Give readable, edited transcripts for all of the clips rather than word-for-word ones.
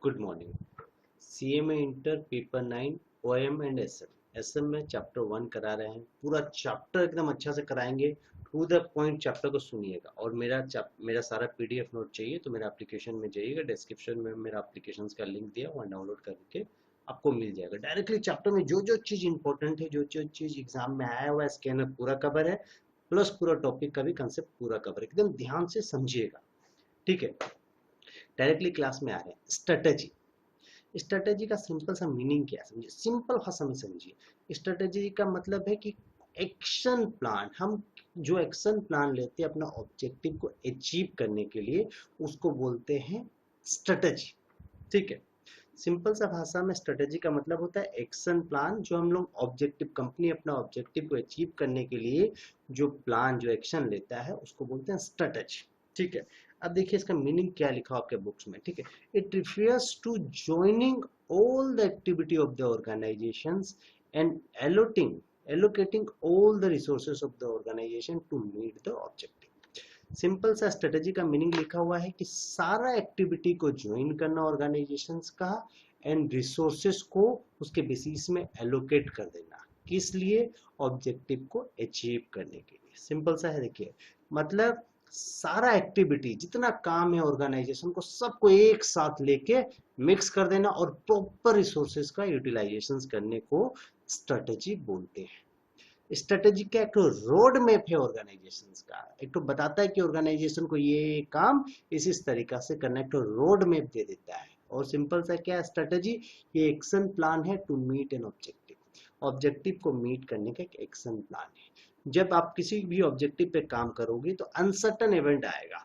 Good morning. CMA inter paper 9 OM and SM में chapter 1 करा रहे हैं। पूरा चैप्टर एकदम अच्छा से कराएंगे। टू द पॉइंट चैप्टर को सुनिएगा। और मेरा सारा पीडीएफ नोट चाहिए तो मेरा एप्लीकेशन में जाइएगा, डिस्क्रिप्शन में मेरा एप्लीकेशन का लिंक दिया, वहाँ डाउनलोड करके आपको मिल जाएगा। डायरेक्टली चैप्टर में जो जो चीज़ इंपॉर्टेंट है, जो जो चीज़ एग्जाम में आया हुआ है, स्कैनर पूरा कवर है, प्लस पूरा टॉपिक का भी कंसेप्ट पूरा कवर है। एकदम ध्यान से समझिएगा, ठीक है। डायरेक्टली क्लास में आ रहे हैं। स्ट्रेटेजी। स्ट्रेटेजी का सिंपल सा मीनिंग क्या है, समझिए, सिंपल भाषा में समझिए। स्ट्रेटेजी का मतलब है कि एक्शन प्लान। हम जो एक्शन प्लान लेते हैं अपना ऑब्जेक्टिव को अचीव करने के लिए, उसको बोलते हैं स्ट्रेटेजी, ठीक है। सिंपल सा भाषा में स्ट्रेटेजी का मतलब होता है एक्शन प्लान। जो हम लोग ऑब्जेक्टिव, कंपनी अपना ऑब्जेक्टिव को अचीव करने के लिए जो प्लान, जो एक्शन लेता है, उसको बोलते हैं स्ट्रेटेजी, ठीक है। अब देखिए इसका मीनिंग क्या लिखा आपके बुक्स में, ठीक है। It refers to joining all the activity of the organisations and allocating all the resources of the organization to meet the objective। Simple सा स्ट्रेटेजी का मीनिंग लिखा हुआ है कि सारा एक्टिविटी को ज्वाइन करना ऑर्गेनाइजेशंस का, एंड रिसोर्सेस को उसके बेसिस में एलोकेट कर देना। किस लिए? ऑब्जेक्टिव को अचीव करने के लिए। सिंपल सा है, देखिए, मतलब सारा एक्टिविटी, जितना काम है ऑर्गेनाइजेशन को, सबको एक साथ लेके मिक्स कर देना और प्रॉपर रिसोर्सेज का यूटिलाइजेशन करने को स्ट्रेटेजी बोलते हैं। स्ट्रेटेजी का एक रोड मैप है ऑर्गेनाइजेशन का। एक तो बताता है कि ऑर्गेनाइजेशन को ये काम इस तरीका से करना, एक तो रोड मैप दे देता है। और सिंपल सा क्या है स्ट्रेटेजी? ये एक्शन प्लान है to meet an objective. Objective को मीट करने का एक एक्शन प्लान है। जब आप किसी भी ऑब्जेक्टिव पे काम करोगे तो अनसर्टन इवेंट आएगा।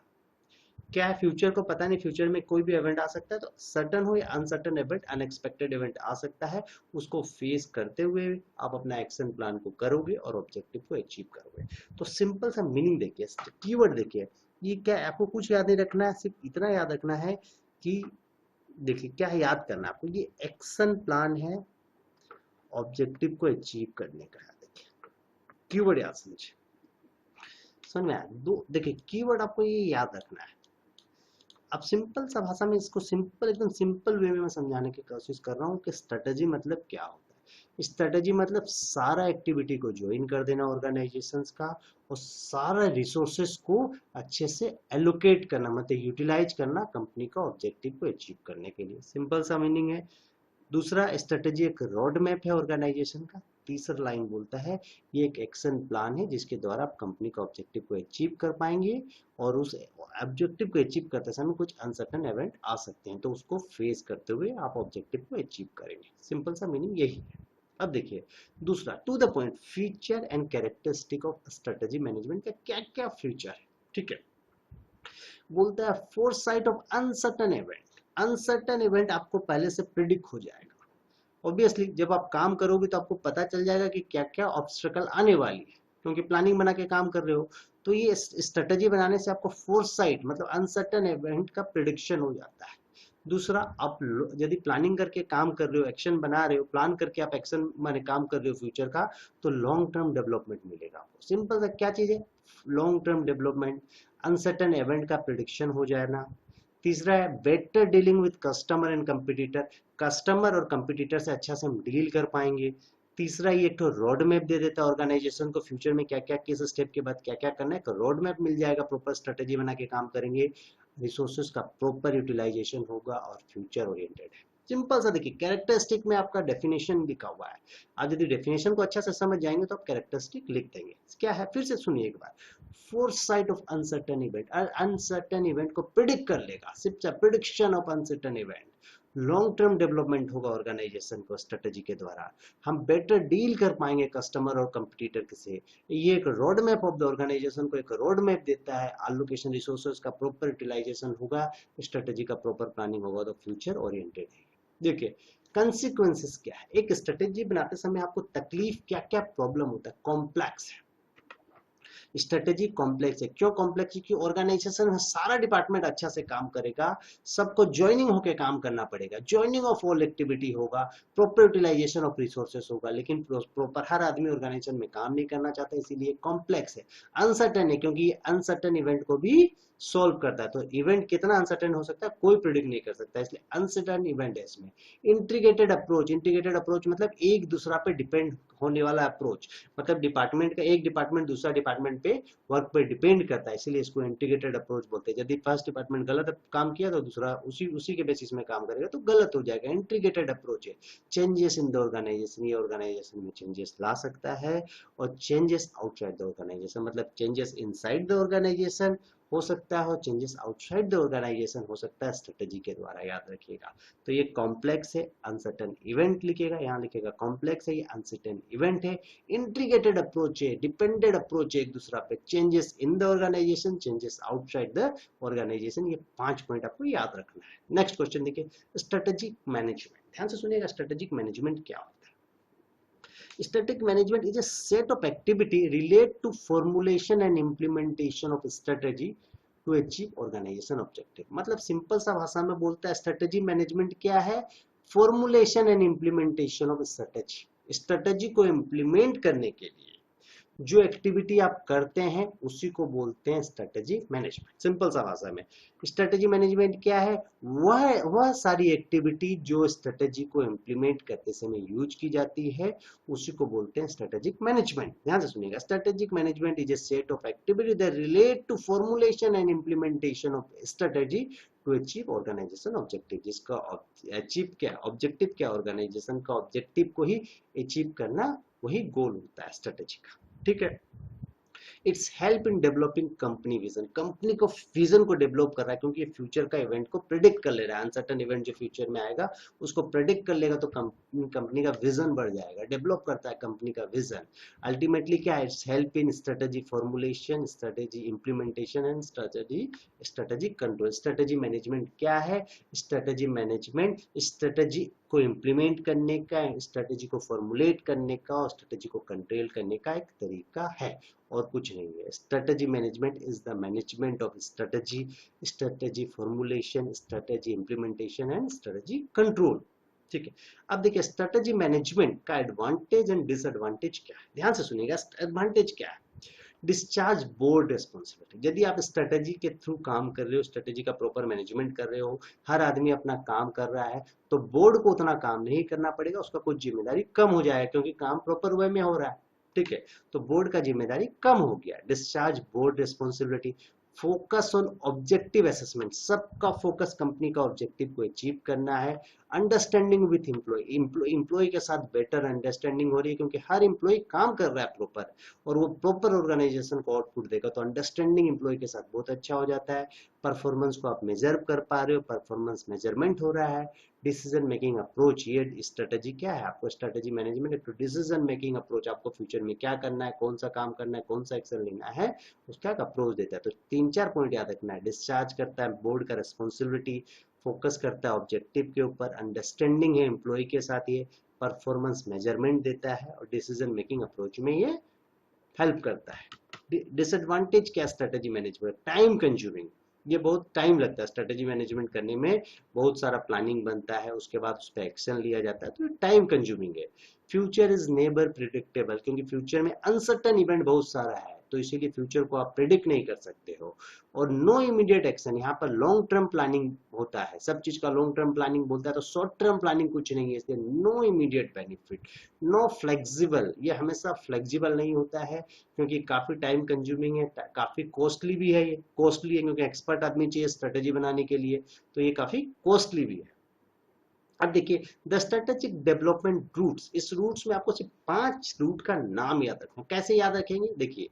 क्या है? फ्यूचर को पता नहीं, फ्यूचर में कोई भी इवेंट आ सकता है। तो सर्टन हो या अनसर्टन इवेंट, अनएक्सपेक्टेड इवेंट आ सकता है। उसको फेस करते हुए आप अपना एक्शन प्लान को करोगे और ऑब्जेक्टिव को अचीव करोगे। तो सिंपल सा मीनिंग देखिए, कीवर्ड देखिए। ये क्या है, आपको कुछ याद नहीं रखना है, सिर्फ इतना याद रखना है कि देखिए क्या है, याद करना आपको, ये एक्शन प्लान है ऑब्जेक्टिव को अचीव करने का। देखिए कीवर्ड याद समझिए, समझ में आया? दो देखिए कीवर्ड आपको ये याद रखना है। अब सिंपल सा भाषा में इसको सिंपल, एकदम सिंपल वे में मैं समझाने की कोशिश कर रहा हूँ कि स्ट्रेटेजी मतलब क्या होता है। स्ट्रेटेजी मतलब सारा एक्टिविटी को ज्वाइन कर देना ऑर्गेनाइजेशंस का, और सारा रिसोर्सेस को अच्छे से एलोकेट करना, मतलब यूटिलाइज करना कंपनी का ऑब्जेक्टिव को अचीव करने के लिए। सिंपल सा मीनिंग है। दूसरा, स्ट्रेटेजी एक रोड मैप है ऑर्गेनाइजेशन का। तीसरा लाइन बोलता है ये एक एक्शन प्लान है जिसके द्वारा आप कंपनी का ऑब्जेक्टिव को अचीव कर पाएंगे, और उस ऑब्जेक्टिव को अचीव करते समय कुछ अनसर्टन इवेंट आ सकते हैं, तो उसको फेस करते हुए आप ऑब्जेक्टिव को अचीव करेंगे। सिंपल सा मीनिंग यही है। अब देखिए दूसरा, to the point, feature and characteristic of strategy management का क्या क्या फीचर है, ठीक है। बोलता है foresight of uncertain event. Uncertain event आपको पहले से प्रिडिक्ट हो जाएगा। ऑब्वियसली जब आप काम करोगे तो आपको पता चल जाएगा कि क्या क्या ऑब्स्टेकल आने वाली है, क्योंकि प्लानिंग बना के काम कर रहे हो। तो ये स्ट्रेटेजी बनाने से आपको फोरसाइट, मतलब अनसर्टन इवेंट का प्रिडिक्शन हो जाता है। दूसरा, आप यदि प्लानिंग करके काम कर रहे हो, एक्शन बना रहे हो, प्लान करके आप एक्शन माने काम कर रहे हो फ्यूचर का, तो लॉन्ग टर्म डेवलपमेंट मिलेगा आपको। सिंपल सा क्या चीज है, long term development, uncertain event का प्रिडिक्शन हो जाना। तीसरा है better dealing with customer and competitor. Customer और कंपटीटर से अच्छा से हम डील कर पाएंगे। तीसरा, ये एक तो रोड मैप दे देता है ऑर्गेनाइजेशन को, फ्यूचर में क्या क्या किस स्टेप के बाद क्या क्या करना है, तो रोड मैप मिल जाएगा। प्रॉपर स्ट्रेटेजी बना के काम करेंगे, रिसोर्सेज का प्रॉपर यूटिलाइजेशन होगा और फ्यूचर ओरिएंटेड है। सिंपल सा देखिए, कैरेक्टरिस्टिक में आपका डेफिनेशन लिखा हुआ है। आप यदि डेफिनेशन को अच्छा से समझ जाएंगे तो आप कैरेक्टरिस्टिक लिख देंगे। क्या है, फिर से सुनिए एक बार। Foresight of uncertain event, uncertain event को प्रिडिक्ट कर लेगा, सिर्फ prediction of uncertain event. Long term development होगा ऑर्गेनाइजेशन को स्ट्रेटेजी के द्वारा। हम बेटर डील कर पाएंगे कस्टमर और कंपटीटर से। ये एक road map of the organisation को एक रोड मैप देता है। एलोकेशन रिसोर्सेज का प्रॉपर यूटिलाइजेशन होगा, स्ट्रेटेजी का प्रॉपर प्लानिंग होगा, तो फ्यूचर ओरिएंटेड है। देखिए कंसिक्वेंसेस क्या है, एक स्ट्रेटेजी बनाते समय आपको तकलीफ क्या क्या प्रॉब्लम होता है, कॉम्प्लेक्स है। स्ट्रेटेजी कॉम्प्लेक्स है। क्यों कॉम्प्लेक्स है? कि ऑर्गेनाइजेशन में सारा डिपार्टमेंट अच्छा से काम करेगा, सबको ज्वाइनिंग होकर काम करना पड़ेगा, ज्वाइनिंग ऑफ ऑल एक्टिविटी होगा, प्रॉपर यूटिलाइजेशन ऑफ रिसोर्सेस होगा, लेकिन प्रॉपर हर आदमी ऑर्गेनाइजेशन में काम नहीं करना चाहता, इसीलिए कॉम्प्लेक्स है। अनसर्टेन है क्योंकि अनसर्टेन इवेंट को भी सॉल्व करता है। तो इवेंट कितना अनसर्टेन हो सकता है, कोई प्रिडिक्ट नहीं कर सकता, इसलिए अनसर्टेन इवेंट है इसमें। इंटीग्रेटेड अप्रोच मतलब एक दूसरा पे डिपेंड होने वाला अप्रोच, मतलब डिपार्टमेंट का एक डिपार्टमेंट दूसरा डिपार्टमेंट पे वर्क पे डिपेंड करता है, इसीलिए इसको इंटीग्रेटेड अप्रोच बोलते हैं। यदि फर्स्ट डिपार्टमेंट गलत काम किया तो दूसरा उसी उसी के बेसिस में काम करेगा तो गलत हो जाएगा। इंटीग्रेटेड अप्रोच है। चेंजेस इन द ऑर्गेनाइजेशन, ये ऑर्गेनाइजेशन में चेंजेस ला सकता है, और चेंजेस आउटसाइड द ऑर्गेनाइजेशन मतलब चेंजेस इनसाइड द ऑर्गेनाइजेशन हो सकता है, और चेंजेस आउटसाइड द ऑर्गेनाइजेशन हो सकता है स्ट्रेटेजी के द्वारा, याद रखिएगा। तो ये कॉम्प्लेक्स है, अनसर्टेन इवेंट लिखेगा, यहाँ लिखेगा कॉम्प्लेक्स है, ये अनसर्टेन इवेंट है। इंटीग्रेटेड अप्रोच है, डिपेंडेंट अप्रोच है एक दूसरा पे, changes in the organisation, changes outside the organisation, ये 5 पॉइंट आपको याद रखना है। नेक्स्ट क्वेश्चन देखिए, स्ट्रेटेजिक मैनेजमेंट, ध्यान से सुनिएगा, स्ट्रेटेजिक मैनेजमेंट क्या होता है। Strategic management is a set of activity relate to formulation and implementation of strategy to achieve organization objective। मतलब सिंपल सा भाषा में बोलता है स्ट्रेटेजी मैनेजमेंट क्या है, formulation and implementation of strategy, strategy को इम्प्लीमेंट करने के लिए जो एक्टिविटी आप करते हैं उसी को बोलते हैं स्ट्रेटेजी मैनेजमेंट। सिंपल सा भाषा में स्ट्रेटेजी मैनेजमेंट क्या है, वह सारी एक्टिविटी जो स्ट्रेटेजी को इम्प्लीमेंट करते समय यूज की जाती है उसी को बोलते हैं स्ट्रेटेजिक मैनेजमेंट। ध्यान से सुनिएगा, strategic management is a set of activity that relate to formulation and implementation of strategy to achieve organisation objective, जिसका अचीव क्या, ऑब्जेक्टिव क्या, ऑर्गेनाइजेशन का ऑब्जेक्टिव को ही अचीव करना वही गोल होता है स्ट्रेटेजी का। ठीक है, it's help in developing company vision, company को विजन को डेवलप कर रहा है, क्योंकि ये फ्यूचर का इवेंट को प्रिडिक्ट कर ले रहा है, अनसर्टेन इवेंट जो फ्यूचर में आएगा उसको प्रिडिक्ट कर लेगा, तो कंपनी का विजन बढ़ जाएगा, डेवलप करता है कंपनी का विजन। अल्टीमेटली क्या है, it's help in strategy formulation, strategy implementation and strategy control. Strategy management क्या है, स्ट्रेटेजी मैनेजमेंट स्ट्रेटेजी को इम्प्लीमेंट करने का, स्ट्रेटेजी को फॉर्मुलेट करने का और स्ट्रेटेजी को कंट्रोल करने का एक तरीका है, और कुछ नहीं है। Strategy management is the management of strategy, strategy formulation, strategy implementation and strategy control. ठीक है, अब देखिए स्ट्रेटेजी मैनेजमेंट का एडवांटेज एंड डिसएडवांटेज क्या है, ध्यान से सुनिएगा। एडवांटेज क्या है, डिस्चार्ज बोर्ड रिस्पॉन्सिबिलिटी, यदि आप स्ट्रेटेजी के थ्रू काम कर रहे हो, स्ट्रेटेजी का प्रॉपर मैनेजमेंट कर रहे हो, हर आदमी अपना काम कर रहा है, तो बोर्ड को उतना काम नहीं करना पड़ेगा, उसका कुछ जिम्मेदारी कम हो जाएगा, क्योंकि काम प्रॉपर वे में हो रहा है। ठीक है, तो बोर्ड का जिम्मेदारी कम हो गया। Discharge board responsibility, focus on objective assessment, सबका फोकस कंपनी का ऑब्जेक्टिव को अचीव करना है। अंडरस्टैंडिंग विथ एम्प्लॉय के साथ बेटर अंडरस्टैंडिंग हो रही है, क्योंकि हर एम्प्लॉय काम कर रहा है प्रॉपर, और वो प्रॉपर ऑर्गेनाइजेशन को आउटपुट देगा, तो अंडरस्टैंडिंग एम्प्लॉय के साथ बहुत अच्छा हो जाता है। परफॉर्मेंस को आप मेजर कर पा रहे हो, परफॉर्मेंस मेजरमेंट हो रहा है। डिसीजन मेकिंग अप्रोच, ये स्ट्रेटेजी क्या है, आपको स्ट्रेटेजी मैनेजमेंट एक डिसीजन मेकिंग अप्रोच, आपको फ्यूचर में क्या करना है, कौन सा काम करना है, कौन सा एक्शन लेना है, उसका एक अप्रोच देता है। तो 3-4 पॉइंट याद रखना है, डिस्चार्ज करता है बोर्ड का रिस्पॉन्सिबिलिटी, फोकस करता है ऑब्जेक्टिव के ऊपर, अंडरस्टैंडिंग है एम्प्लॉय के साथ, ये परफॉर्मेंस मेजरमेंट देता है, और डिसीजन मेकिंग अप्रोच में ये हेल्प करता है। डिसएडवांटेज क्या, स्ट्रेटेजी मैनेजमेंट टाइम कंज्यूमिंग, ये बहुत टाइम लगता है स्ट्रेटेजी मैनेजमेंट करने में, बहुत सारा प्लानिंग बनता है, उसके बाद उस पर एक्शन लिया जाता है, तो टाइम कंज्यूमिंग है। फ्यूचर इज नेवर प्रिडिक्टेबल, क्योंकि फ्यूचर में अनसर्टेन इवेंट बहुत सारा है, तो इसीलिए फ्यूचर को आप प्रिडिक्ट नहीं कर सकते हो। और नो इमीडिएट एक्शन, यहाँ पर लॉन्ग टर्म प्लानिंग होता है, सब चीज का लॉन्ग टर्म प्लानिंग बोलता है, तो शॉर्ट टर्म प्लानिंग कुछ नहीं है, इसलिए no immediate benefit. No flexible, ये हमेशा फ्लेक्सिबल नहीं होता है, क्योंकि काफी टाइम कंज्यूमिंग है, काफी कॉस्टली भी है, ये कॉस्टली है क्योंकि एक्सपर्ट आदमी चाहिए स्ट्रेटेजी बनाने के लिए, तो ये काफी कॉस्टली भी है। अब देखिए द स्ट्रेटेजिक डेवलपमेंट रूट्स, इस रूट्स में आपको सिर्फ 5 रूट का नाम याद रखना। कैसे याद रखेंगे, देखिए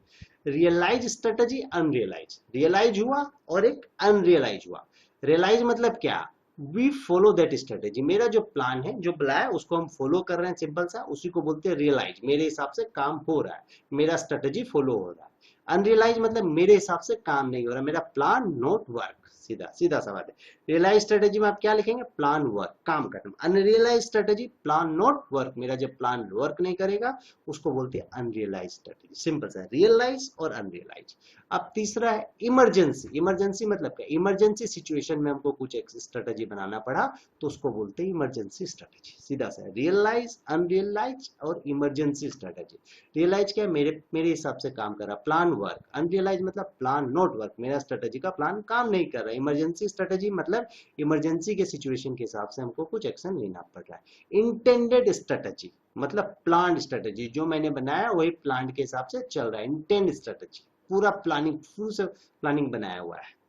रियलाइज स्ट्रेटेजी, अनरियलाइज, रियलाइज हुआ और एक अनरियलाइज हुआ। रियलाइज मतलब क्या, वी फॉलो दैट स्ट्रेटेजी, मेरा जो प्लान है, जो प्लान है उसको हम फॉलो कर रहे हैं, सिंपल सा, उसी को बोलते हैं रियलाइज, मेरे हिसाब से काम हो रहा है, मेरा स्ट्रेटेजी फॉलो हो रहा है। अनरियलाइज मतलब मेरे हिसाब से काम नहीं हो रहा, मेरा प्लान नॉट वर्क, सीधा सीधा सवाल है। रियलाइज स्ट्रेटेजी में आप क्या लिखेंगे, प्लान वर्क, काम करना। Unrealise strategy, plan not work, मेरा जब प्लान वर्क नहीं करेगा उसको बोलते हैं अनरियलाइज स्ट्रेटेजी। सिंपल सा, रियलाइज और अनरियलाइज। अब तीसरा है इमरजेंसी। इमरजेंसी मतलब क्या, इमरजेंसी सिचुएशन में हमको कुछ एक स्ट्रेटेजी बनाना पड़ा तो उसको बोलते हैं इमरजेंसी स्ट्रेटेजी। सीधा सा, रियलाइज, अनरियलाइज और इमरजेंसी स्ट्रेटेजी। रियलाइज क्या है, मेरे हिसाब से काम कर रहा, प्लान वर्क। अनरियलाइज मतलब प्लान नॉट वर्क, मेरा स्ट्रेटेजी का प्लान काम नहीं कर रहा। इमरजेंसी स्ट्रेटेजी मतलब इमरजेंसी के सिचुएशन के हिसाब से हमको कुछ एक्शन लेना पड़ रहा है। इंटेंडेड स्ट्रेटेजी मतलब प्लान स्ट्रेटेजी, जो मैंने बनाया वही प्लान के हिसाब से चल रहा है। इंटेंड स्ट्रेटेजी पूरा प्लानिंग, फुल से प्लानिंग बनाया हुआ है।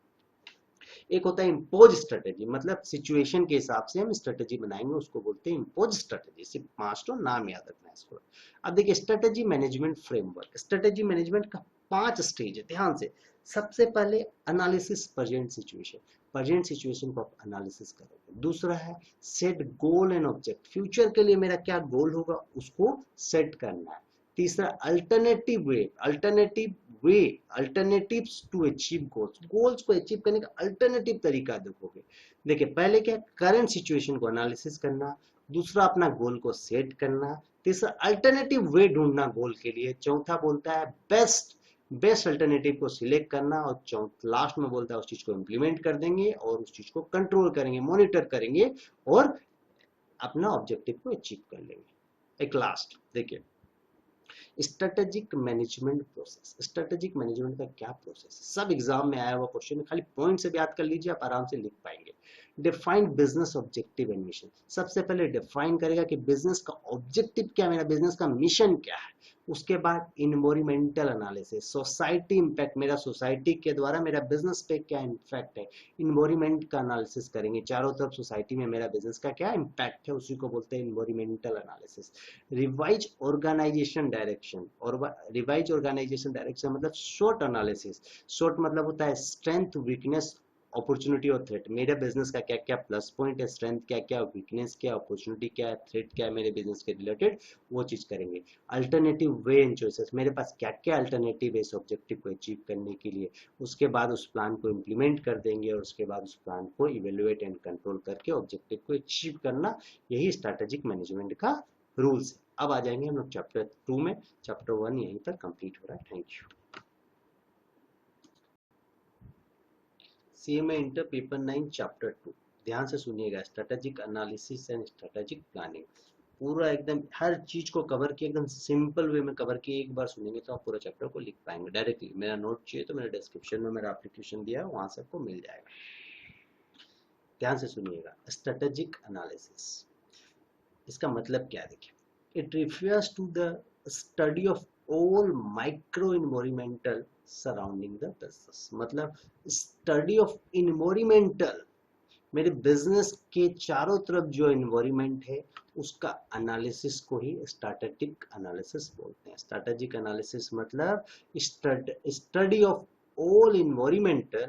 एक होता है इम्पोज स्ट्रेटेजी, मतलब सिचुएशन के हिसाब से हम स्ट्रेटेजी बनाएंगे, उसको बोलते हैं इम्पोज स्ट्रेटेजी। सिर्फ 5 तो नाम याद रखना है इसको। अब देखिए strategy management framework. Strategy management का 5 स्टेज है, ध्यान से। सबसे पहले analysis present situation, present situation को आप एनालिसिस करोगे। दूसरा है set goal and object, future के लिए मेरा क्या गोल होगा उसको सेट करना है। तीसरा alternative way, alternatives to achieve goals, goals को अचीव करने का अल्टरनेटिव तरीका देखोगे। देखिए पहले क्या, करंट सिचुएशन को एनालिसिस करना। दूसरा अपना गोल को सेट करना। तीसरा अल्टरनेटिव वे ढूंढना गोल के लिए। चौथा बोलता है बेस्ट अल्टरनेटिव को सिलेक्ट करना। और लास्ट में बोलता है उस चीज को इंप्लीमेंट कर देंगे और उस चीज को कंट्रोल करेंगे, मॉनिटर करेंगे और अपना ऑब्जेक्टिव को अचीव कर लेंगे। एक लास्ट देखिए strategic management process. Strategic management का क्या प्रोसेस है, सब एग्जाम में आया हुआ क्वेश्चन है, खाली पॉइंट से याद कर लीजिए, आप आराम से लिख पाएंगे। Define business objective and mission, सबसे पहले डिफाइन करेगा कि बिजनेस का ऑब्जेक्टिव क्या है, मेरा बिजनेस का मिशन क्या है। उसके बाद इन्वायरमेंटल एनालिसिस, सोसाइटी इंपैक्ट, मेरा सोसाइटी के द्वारा मेरा बिजनेस पे क्या इम्पैक्ट है, इन्वायरमेंट का एनालिसिस करेंगे, चारों तरफ सोसाइटी में मेरा बिजनेस का क्या इम्पैक्ट है, उसी को बोलते हैं environmental analysis. Revise organisation direction, और रिवाइज ऑर्गेनाइजेशन डायरेक्शन मतलब शॉर्ट एनालिसिस। शॉर्ट मतलब होता है स्ट्रेंथ, वीकनेस, अपॉर्चुनिटी और थ्रेट, मेरे बिजनेस का क्या क्या प्लस पॉइंट है, स्ट्रेंथ क्या क्या, वीकनेस क्या, अपॉर्चुनिटी क्या है, थ्रेट क्या है मेरे बिजनेस के रिलेटेड, वो चीज करेंगे। अल्टरनेटिव वे एंड चॉइसेस, मेरे पास क्या क्या अल्टरनेटिव है इस ऑब्जेक्टिव को अचीव करने के लिए। उसके बाद उस प्लान को इम्प्लीमेंट कर देंगे और उसके बाद उस प्लान को इवेल्युएट एंड कंट्रोल करके ऑब्जेक्टिव को अचीव करना, यही स्ट्रेटेजिक मैनेजमेंट का रूल्स है। अब आ जाएंगे हम लोग चैप्टर 2 में। चैप्टर 1 यहीं पर कंप्लीट हो रहा है। Thank you. CMA inter paper 9 chapter 2, ध्यान से सुनिएगा। Strategic analysis and strategic planning, पूरा एकदम हर चीज को कवर किया, एकदम सिंपल वे में कवर किया। एक बार सुनेंगे तो आप पूरा चैप्टर को लिख पाएंगे डायरेक्टली। मेरा नोट चाहिए तो मेरे डिस्क्रिप्शन में मेरा एप्लीकेशन दिया है, वहां से आपको मिल जाएगा। ध्यान से सुनिएगा। स्ट्रेटेजिक एनालिसिस, इसका मतलब क्या है देखिए, it refers to the study of all micro environmental surrounding the business, मतलब स्टडी ऑफ इन्वायरमेंटल, मेरे बिजनेस के चारों तरफ जो इन्वायरमेंट है उसका एनालिसिस को ही स्ट्रैटेजिक एनालिसिस बोलते हैं। स्ट्रैटेजिक एनालिसिस मतलब study of all environmental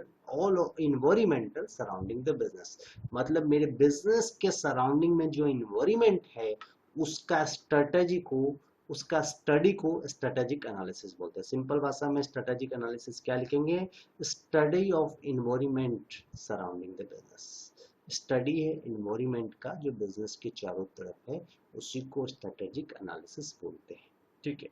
surrounding the business, मतलब मेरे बिजनेस के सराउंडिंग में जो इन्वायरमेंट है उसका स्ट्रेटेजी को, उसका स्टडी को स्ट्रेटेजिक एनालिसिस बोलते हैं। सिंपल भाषा में स्ट्रेटेजिक एनालिसिस क्या लिखेंगे, study of environment surrounding the business, study है इन्वायरमेंट का जो बिजनेस के चारों तरफ है, उसी को स्ट्रेटेजिक एनालिसिस बोलते हैं। ठीक है।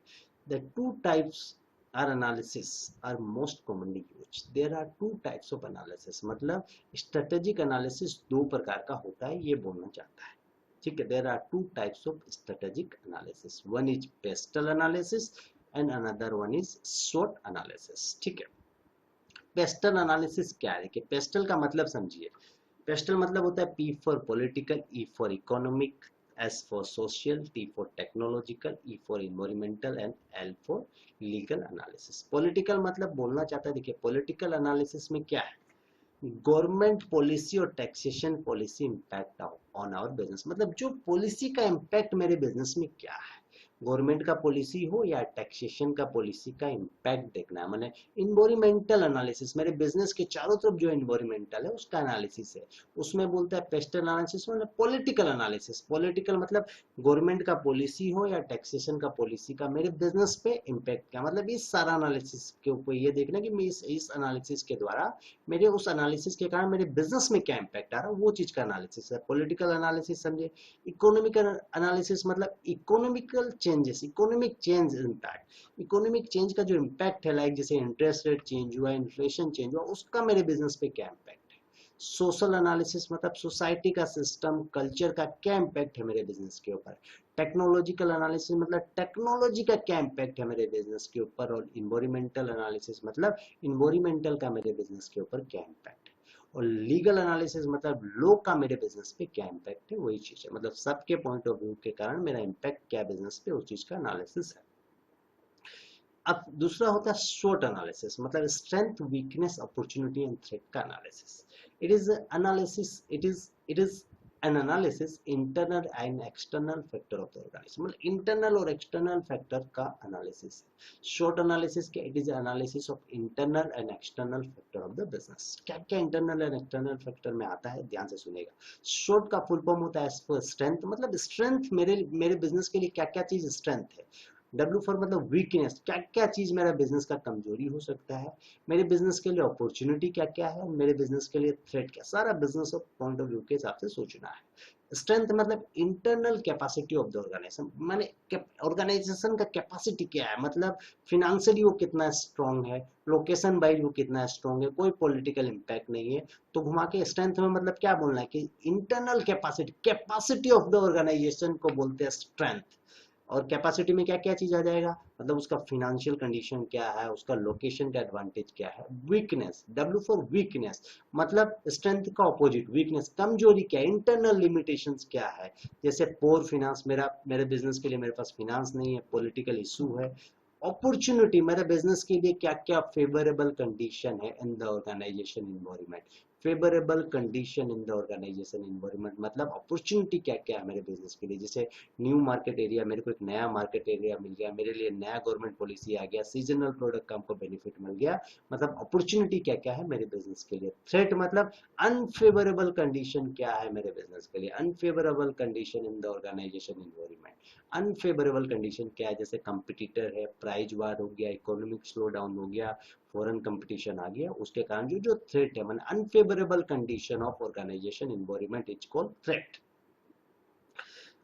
The two types are analysis are most commonly used. There are two types of analysis, मतलब स्ट्रेटेजिक एनालिसिस दो प्रकार का होता है, ये बोलना चाहता है। ठीक है। There are two types of strategic analysis, one is PESTEL analysis and another one is SWOT analysis. ठीक है। पेस्टल एनालिसिस क्या है, देखिए पेस्टल का मतलब समझिए। पेस्टल मतलब होता है P for political, E for economic, S for social, T for technological, E for environmental and L for legal analysis. Political मतलब बोलना चाहता है, देखिए पॉलिटिकल एनालिसिस में क्या है, गवर्नमेंट पॉलिसी और taxation policy impact on our business, मतलब जो पॉलिसी का इम्पैक्ट मेरे बिजनेस में क्या है, गवर्नमेंट का पॉलिसी हो या टैक्सेशन का पॉलिसी का इम्पैक्ट देखना है। मैंने इन्वायरमेंटल एनालिसिस, मेरे बिजनेस के चारों तरफ जो इन्वायरमेंटल है उसका एनालिसिस है। उसमें बोलता है पेस्ट एनालिसिस, मतलब पॉलिटिकल एनालिसिस। पॉलिटिकल मतलब गवर्नमेंट का पॉलिसी हो या टैक्सेशन का पॉलिसी का मेरे बिजनेस पे इम्पैक्ट क्या, मतलब इस सारा एनालिसिस के ऊपर ये देखना कि मैं इस एनालिसिस के द्वारा मेरे उस एनालिसिस के कारण मेरे बिजनेस में क्या इम्पैक्ट आ रहा है, वो चीज का एनालिसिस है। पॉलिटिकल एनालिसिस समझे। इकोनॉमिकल एनालिसिस मतलब economical changes, economic change impact, economic change का जो इम्पैक्ट है, लाइक जैसे इंटरेस्ट रेट चेंज हुआ, इन्फ्लेशन चेंज हुआ, उसका मेरे बिजनेस पे क्या इम्पैक्ट। सोशल एनालिसिस मतलब सोसाइटी का सिस्टम कल्चर का क्या इम्पैक्ट है मेरे बिजनेस के ऊपर। टेक्नोलॉजिकल एनालिसिस मतलब टेक्नोलॉजी का क्या इम्पैक्ट है मेरे बिजनेस के ऊपर। और इन्वायरमेंटल एनालिसिस मतलब इन्वायरमेंटल का मेरे बिजनेस के ऊपर क्या इम्पैक्ट है। और लीगल एनालिसिस मतलब लॉ का मेरे बिजनेस पे क्या इम्पैक्ट है, वही चीज है। मतलब सबके पॉइंट ऑफ व्यू के कारण मेरा इम्पैक्ट क्या बिजनेस पे, उस चीज का एनालिसिस है। अब दूसरा होता है SWOT एनालिसिस, मतलब strength weakness opportunity and threat का analysis. It is analysis, it is an analysis internal and external factor of the organisation, मतलब इंटरनल और एक्सटर्नल फैक्टर का एनालिसिस है। शॉर्ट एनालिसिस क्या, it is analysis of internal and external factor of the business. क्या क्या internal and external factor में आता है, ध्यान से सुनेगा। शॉर्ट का फुल फॉर्म होता है स्ट्रेंथ, मतलब स्ट्रेंथ मेरे मेरे बिजनेस के लिए क्या क्या चीज स्ट्रेंथ है। डब्ल्यू फॉर मतलब वीकनेस, क्या क्या चीज मेरा बिजनेस का कमजोरी हो सकता है, मेरे बिजनेस के लिए अपॉर्चुनिटी क्या क्या है, मेरे बिजनेस के लिए थ्रेट क्या, सारा business of point of view के हिसाब से सोचना है। स्ट्रेंथ मतलब internal capacity of the organisation, माने ऑर्गेनाइजेशन का कैपेसिटी क्या है, मतलब फिनेंशियली वो कितना स्ट्रांग है, लोकेशन वाइज वो कितना स्ट्रांग है, कोई पॉलिटिकल इम्पैक्ट नहीं है। तो घुमा के स्ट्रेंथ में मतलब क्या बोलना है कि internal capacity, capacity of the organisation को बोलते हैं स्ट्रेंथ। और कैपेसिटी में क्या क्या चीज आ जाएगा, मतलब उसका फिनेंशियल कंडीशन क्या है, उसका लोकेशन का एडवांटेज क्या है। वीकनेस, डब्ल्यू फॉर वीकनेस, मतलब स्ट्रेंथ का ऑपोजिट वीकनेस, कमजोरी क्या है, इंटरनल लिमिटेशंस क्या है। जैसे पोर फिनेंस, मेरे बिजनेस के लिए मेरे पास फिनेंस नहीं है, पॉलिटिकल इशू है। अपॉर्चुनिटी, मेरे बिजनेस के लिए क्या क्या फेवरेबल कंडीशन है in the organisation environment. Favourable condition in the organisation environment मतलब अपॉर्चुनिटी क्या क्या है मेरे बिजनेस के लिए। जैसे न्यू मार्केट एरिया, मेरे को एक नया मार्केट एरिया मिल गया, मेरे लिए नया गवर्नमेंट पॉलिसी आ गया, सीजनल प्रोडक्ट का हमको बेनिफिट मिल गया, मतलब अपॉर्चुनिटी क्या क्या है मेरे बिजनेस के लिए। थ्रेट मतलब अनफेवरेबल कंडीशन क्या है मेरे बिजनेस के लिए, unfavourable condition in the organisation environment. Unfavourable condition क्या है, जैसे कंपिटिटर है, प्राइस वार हो गया, इकोनॉमिक स्लो डाउन हो गया, फॉरेन कंपटीशन आ गया, उसके कारण जो जो थ्रेट है, मतलब unfavourable condition of organisation environment is called threat.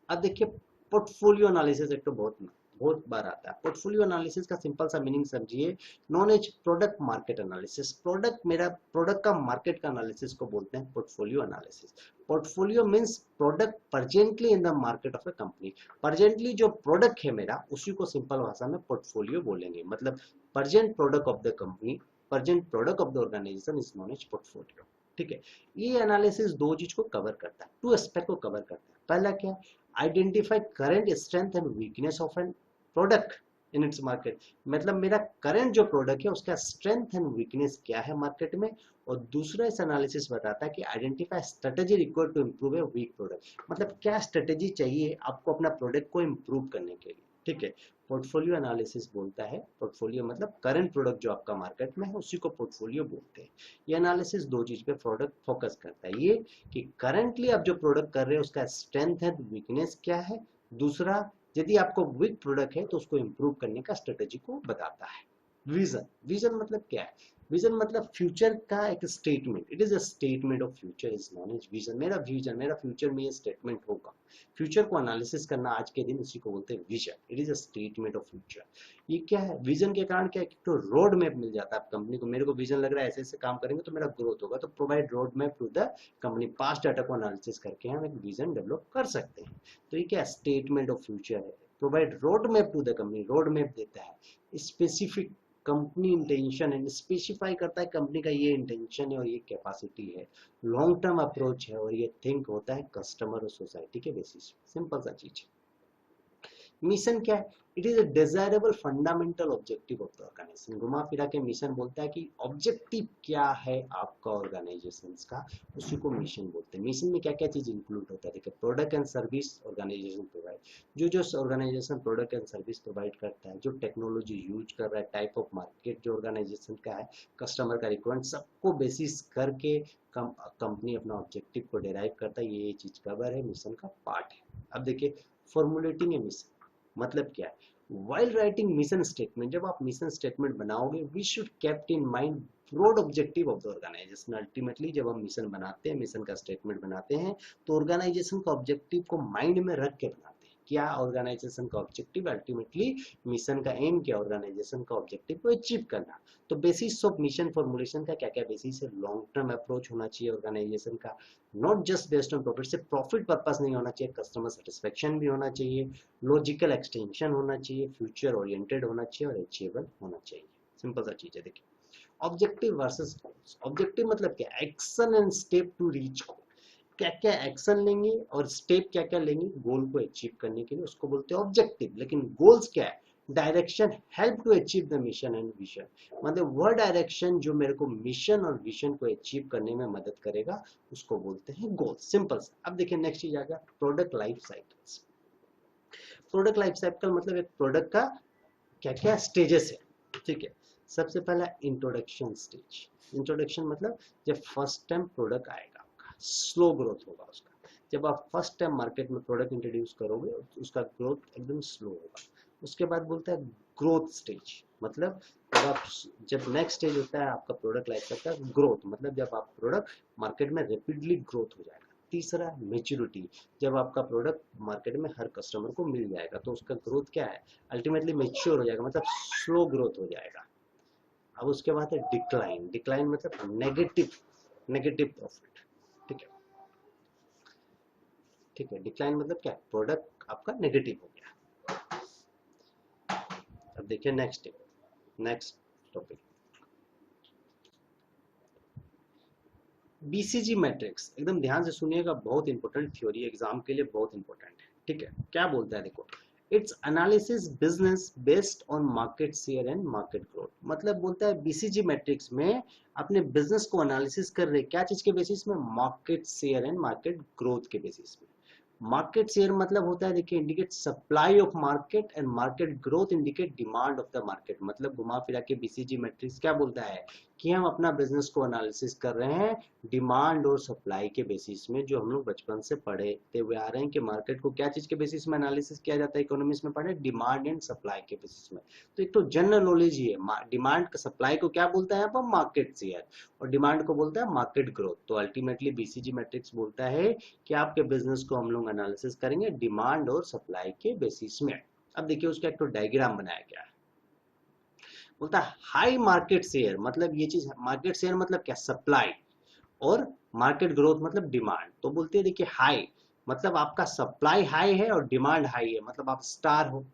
अब देखिए पोर्टफोलियो एनालिसिस, एक तो बहुत बहुत बार आता है। पोर्टफोलियो एनालिसिस का सिंपल सा मीनिंग समझिए, known as product market analysis. Product, मेरा प्रोडक्ट का मार्केट का एनालिसिस को बोलते हैं portfolio analysis. Portfolio means product presently in the market of a company. Presently जो प्रोडक्ट है मेरा, उसी को सिंपल भाषा में पोर्टफोलियो बोलेंगे। मतलब present product of the company, present product of the organisation is known as portfolio. ठीक है, ये एनालिसिस दो चीज को कवर करता है, टू एस्पेक्ट को कवर करता है। पहला क्या, identify current strength and weakness of an product in its market, मतलब मेरा करंट जो प्रोडक्ट है उसका स्ट्रेंथ एंड वीकनेस क्या है मार्केट में। और दूसरा इस एनालिसिस बताता है कि identify strategy required to improve a weak product, मतलब क्या स्ट्रेटेजी चाहिए आपको अपना प्रोडक्ट को इंप्रूव करने के लिए। ठीक है, पोर्टफोलियो एनालिसिस बोलता है, पोर्टफोलियो मतलब करंट प्रोडक्ट जो आपका मार्केट में है उसी को पोर्टफोलियो बोलते हैं। ये एनालिसिस दो चीज पे प्रोडक्ट फोकस करता है, ये कि करंटली आप जो प्रोडक्ट कर रहे हैं उसका स्ट्रेंथ है, वीकनेस क्या है। दूसरा, यदि आपको वीक प्रोडक्ट है तो उसको इंप्रूव करने का स्ट्रेटेजी को बताता है। विजन, विजन मतलब क्या है, विजन मतलब फ्यूचर का एक statement, it is a statement of future is known as vision. मेरा विजन, मेरा फ्यूचर में ये स्टेटमेंट होगा। फ्यूचर को एनालिसिस करना आज के दिन उसी को बोलते हैं vision, it is a statement of future. ये क्या है, विजन के कारण क्या है, तो रोड मैप मिल जाता है कंपनी को। मेरे को विजन लग रहा है ऐसे ऐसे काम करेंगे तो मेरा ग्रोथ होगा, तो provide road map to the company. Past data को एनालिसिस करके हम एक विजन डेवलप कर सकते हैं। तो ये क्या स्टेटमेंट ऑफ फ्यूचर है। Provide road map to the company, road map देता है। स्पेसिफिक कंपनी इंटेंशन है, स्पेसिफाई करता है कंपनी का ये इंटेंशन है और ये कैपेसिटी है। लॉन्ग टर्म अप्रोच है और ये थिंक होता है कस्टमर और सोसाइटी के बेसिस। सिंपल सा चीज है। मिशन क्या है? It is a desirable fundamental objective of the organisation. घुमा फिरा के मिशन बोलता है कि ऑब्जेक्टिव क्या है आपका ऑर्गेनाइजेशन का, उसी को मिशन बोलते हैं। मिशन में क्या क्या चीज इंक्लूड होता है? देखिए, product and service organisation provide, जो organisation product and service provide करता है, जो टेक्नोलॉजी यूज कर रहा है, टाइप ऑफ मार्केट जो ऑर्गेनाइजेशन का है, कस्टमर का रिक्वायरमेंट, सबको बेसिस करके कंपनी अपना ऑब्जेक्टिव को डिराइव करता है। ये चीज कवर है, मिशन का पार्ट है। अब देखिए, फॉर्मुलेटिंग ए मिशन मतलब क्या है? वाइल राइटिंग मिशन स्टेटमेंट, जब आप मिशन स्टेटमेंट बनाओगे, we should kept in mind broad objective of the organisation. Ultimately जब हम मिशन बनाते हैं, मिशन का स्टेटमेंट बनाते हैं, तो ऑर्गेनाइजेशन का ऑब्जेक्टिव को माइंड में रख के बनाते हैं। क्या ऑर्गेनाइजेशन का ऑब्जेक्टिव, अल्टीमेटली मिशन का एम क्या, ऑर्गेनाइजेशन का ऑब्जेक्टिव को अचीव करना। तो बेसिस ऑफ मिशन फॉर्मुलेशन का क्या क्या बेसिस है? लॉन्ग टर्म अप्रोच होना चाहिए ऑर्गेनाइजेशन का, not just based on profit. सिर्फ प्रॉफिट पर्पस नहीं होना चाहिए, कस्टमर सेटिस्फेक्शन भी होना चाहिए, लॉजिकल एक्सटेंशन होना चाहिए, फ्यूचर ओरिएंटेड होना चाहिए और अचीवेबल होना चाहिए। सिंपल सा चीज है। देखिए, ऑब्जेक्टिव वर्सेस गोल्स। ऑब्जेक्टिव मतलब क्या? Action and step to reach goal. क्या क्या एक्शन लेंगे और स्टेप क्या क्या लेंगे गोल को अचीव करने के लिए, उसको बोलते हैं ऑब्जेक्टिव। लेकिन गोल्स क्या है? Direction, help to achieve the mission and vision. मतलब वह डायरेक्शन जो मेरे को मिशन और विजन को अचीव करने में मदद करेगा, उसको बोलते हैं गोल। सिंपल सा। अब देखिए नेक्स्ट चीज आ गया, product life cycles. Product life cycle मतलब एक प्रोडक्ट का क्या क्या स्टेजेस है। ठीक है, सबसे पहला इंट्रोडक्शन स्टेज। इंट्रोडक्शन मतलब जब फर्स्ट टाइम प्रोडक्ट आएगा आपका, स्लो ग्रोथ होगा उसका। जब आप फर्स्ट टाइम मार्केट में प्रोडक्ट इंट्रोड्यूस करोगे, उसका ग्रोथ एकदम स्लो होगा। उसके बाद बोलता है ग्रोथ स्टेज, मतलब जब नेक्स्ट स्टेज होता है आपका प्रोडक्ट लाइफ का ग्रोथ, मतलब जब आप प्रोडक्ट मार्केट में रैपिडली ग्रोथ हो जाएगा। तीसरा मेच्योरिटी, जब आपका प्रोडक्ट मार्केट में हर कस्टमर को मिल जाएगा, तो उसका ग्रोथ क्या है? अल्टीमेटली मेच्योर हो जाएगा, मतलब स्लो ग्रोथ हो जाएगा। अब उसके बाद है डिक्लाइन। डिक्लाइन मतलब नेगेटिव, नेगेटिव प्रॉफिट। ठीक है, ठीक है। डिक्लाइन मतलब क्या? प्रोडक्ट आपका नेगेटिव हो गया। अब देखिए नेक्स्ट टॉपिक, बीसीजी मैट्रिक्स। एकदम ध्यान से सुनिएगा, बहुत इंपॉर्टेंट थ्योरी, एग्जाम के लिए बहुत इंपॉर्टेंट है। ठीक है, क्या बोलता है? देखो, it's analysis business based on market share and market growth. मतलब बोलता है बीसीजी मैट्रिक्स में अपने बिजनेस को एनालिसिस कर रहे, क्या चीज के बेसिस में? Market share and market growth के बेसिस में। मार्केट शेयर मतलब होता है, देखिए, indicate supply of market and market growth indicate demand of the market. मतलब घुमा फिरा के बीसीजी मैट्रिक्स क्या बोलता है कि हम अपना बिजनेस को एनालिसिस कर रहे हैं डिमांड और सप्लाई के बेसिस में, जो हम लोग बचपन से पढ़ते हुए आ रहे हैं कि मार्केट को क्या चीज के बेसिस में एनालिसिस किया जाता है, इकोनॉमिक्स में पढ़े, डिमांड एंड सप्लाई के बेसिस में। तो एक तो जनरल नॉलेज ही है, डिमांड सप्लाई को क्या बोलता है यहाँ पर? मार्केट शेयर, और डिमांड को बोलता है मार्केट ग्रोथ। तो अल्टीमेटली बीसीजी मैट्रिक्स बोलता है कि आपके बिजनेस को हम लोग एनालिसिस करेंगे डिमांड और सप्लाई के बेसिस में। अब देखिए उसका एक तो डायग्राम बनाया गया है। बोलता है हाई मार्केट शेयर, मतलब ये चीज, मार्केट शेयर मतलब क्या? सप्लाई, और मार्केट ग्रोथ मतलब डिमांड। तो बोलते हैं देखिए, हाई मतलब आपका सप्लाई हाई है और डिमांड हाई है, मतलब आप स्टार हो।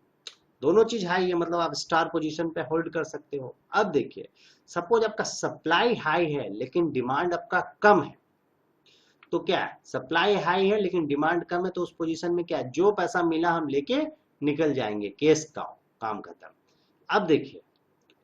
दोनों चीज हाई है, मतलब आप स्टार पोजीशन पे होल्ड कर सकते हो। अब देखिए, सपोज आपका सप्लाई हाई है लेकिन डिमांड आपका कम है, तो क्या है? सप्लाई हाई है लेकिन डिमांड कम है, तो उस पोजीशन में क्या है? जो पैसा मिला हम लेके निकल जाएंगे, केस का काम खत्म। अब देखिए,